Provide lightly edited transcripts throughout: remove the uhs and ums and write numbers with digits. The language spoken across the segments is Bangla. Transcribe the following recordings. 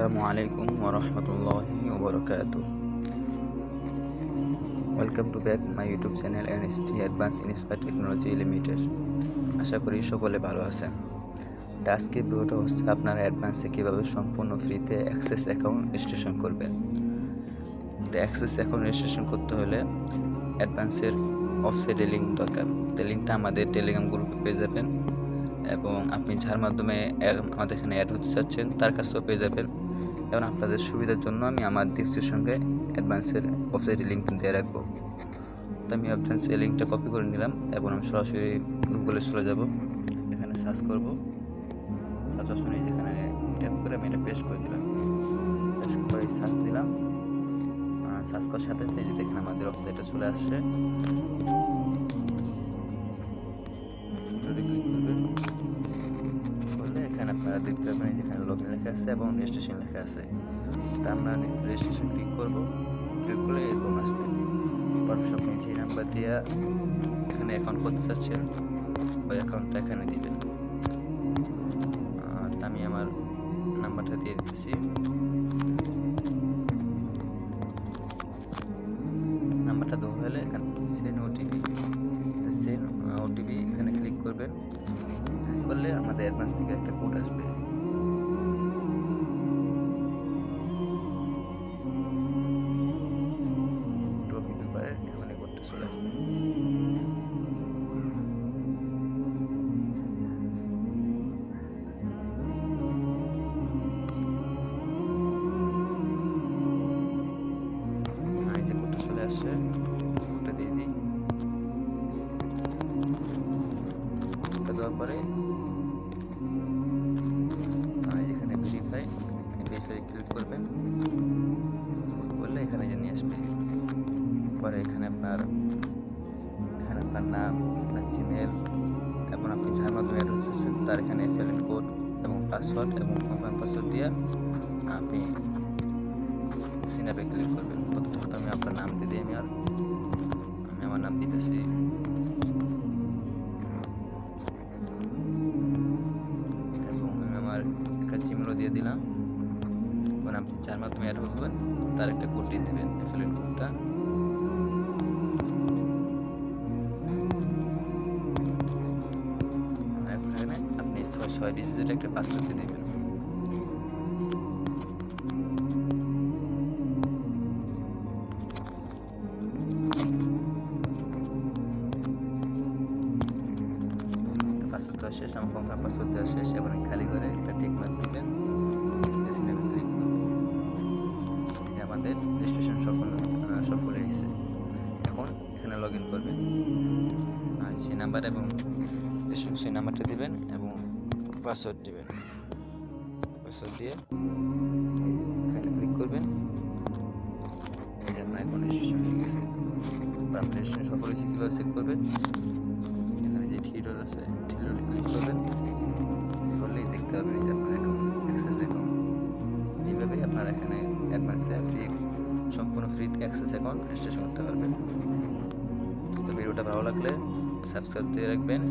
আসসালামু আলাইকুম ওয়া রাহমাতুল্লাহি ওয়া বারাকাতুহু। Welcome to back my YouTube channel NST advance inspire technology limited. আশা করি সকলে ভালো আছেন। তো আজকে ভিডিওটা হচ্ছে আপনারা অ্যাডভান্সে কীভাবে সম্পূর্ণ ফ্রিতে অ্যাক্সেস অ্যাকাউন্ট রেজিস্ট্রেশন করবেন। তো অ্যাক্সেস অ্যাকাউন্ট রেজিস্ট্রেশন করতে হলে অ্যাডভান্সের ওয়েবসাইটে লিঙ্ক দরকার। তো লিঙ্কটা আমাদের টেলিগ্রাম গ্রুপে পেয়ে যাবেন এবং আপনি যার মাধ্যমে আমাদের এখানে অ্যাড হতে চাচ্ছেন তার কাছেও পেয়ে যাবেন। এবং আপনাদের সুবিধার জন্য আমি আমার ডিসক্রিপশনে অ্যাডভান্সের ওয়েবসাইটে লিঙ্ক দিয়ে রাখবো। তো আমি অ্যাডভান্সের লিঙ্কটা কপি করে নিলাম এবং আমি সরাসরি গুগলে চলে যাব। এখানে সার্চ করব, সার্চ অপশনে যেখানে ট্যাপ করে আমি এটা পেস্ট করে দিলাম। পেস্ট করে সার্চ দিলাম, সার্চ করার সাথে সাথে যে দেখেন আমাদের ওয়েবসাইটে চলে আসছে। এখানে আপনারা দেখতে পাবেন যেখানে লগইন লেখা আছে এবং রেজিস্ট্রেশন লেখা আছে। তা আমরা রেজিস্ট্রেশন ক্লিক করব। ক্লিক করলে এরকম আসবে। তারপর আপনি যে নাম্বার দিয়ে এখানে অ্যাকাউন্ট করতে চাচ্ছেন ওই অ্যাকাউন্টটা এখানে দিবেন। আমি আমার নাম্বারটা দিয়ে দিতেছি। নাম্বারটা দেওয়া হলে এখানে সেন্ড ওটিপি, সেন্ড ওটিপি এখানে ক্লিক করবেন। করলে আমাদের অ্যাডভান্স থেকে একটা কোড আসবে। এখানে কোডটা চলে আসবে। যে কোডটা চলে আসছে কোডটা দিয়ে দিই। কোডটা দেওয়ার পরে এখানে ভেরিফাই ক্লিক করবেন। করলে এখানে যে নিয়ে আসবে। পরে এখানে আপনার নাম, আপনার জিমেল এবং আপনি যার মাধ্যমে অ্যাড হচ্ছেন তার এখানে অ্যাফিলিয়েট কোড এবং পাসওয়ার্ড এবং কনফার্ম পাসওয়ার্ড দিয়ে আপনি সাইন আপে ক্লিক করবেন। প্রথমত আমি আপনার নাম দিয়ে দিই। আমি আমার নাম দিতেছি। এবং আমি আমার একটা জিমেলও দিয়ে দিলাম। এবং আপনি যার মাধ্যমে অ্যাড হবেন তার একটা কোড দিয়ে দেবেন, অ্যাফিলিয়েট কোডটা। আপনি 6 ডিজিটের একটা পাসওয়ার্ড দিয়ে দেবেন। পাসওয়ার্ড দেওয়া শেষ, আমার কনফার্ম পাসওয়ার্ড দেওয়া শেষ। এবার খালি করে একটা টিক মার্ক দিবেন, স্ন্যাপে ক্লিক করবেন। যে আমাদের রেজিস্ট্রেশন সফল হয়ে গেছে। এখন এখানে লগ ইন করবেন। সেই নাম্বার এবং সেই নাম্বারটা দিবেন এবং পাসওয়ার্ড দিবেন। পাসওয়ার্ড দিয়ে এখানে ক্লিক করবেন। এই যে আপনার এখন রেজিস্ট্রেশন হয়ে গেছে। আপনার রেজিস্ট্রেশন সফল হয়েছে কীভাবে চেক করবেন? এখানে যে থ্রি ডট আছে, থ্রি ডটে ক্লিক করবেন। করলেই দেখতে পাবেন যে আপনার অ্যাকাউন্ট অ্যাক্সেস অ্যাকাউন্ট। এইভাবেই আপনার এখানে অ্যাডভান্সে সম্পূর্ণ ফ্রিতে অ্যাক্সেস অ্যাকাউন্ট রেজিস্ট্রেশন করতে পারবেন। তো ভিডিওটা ভালো লাগলে সাবস্ক্রাইব দিয়ে রাখবেন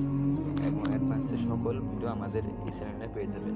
এবং অ্যাডভান্সের সকল ভিডিও আমাদের এই চ্যানেলে পেয়ে যাবেন।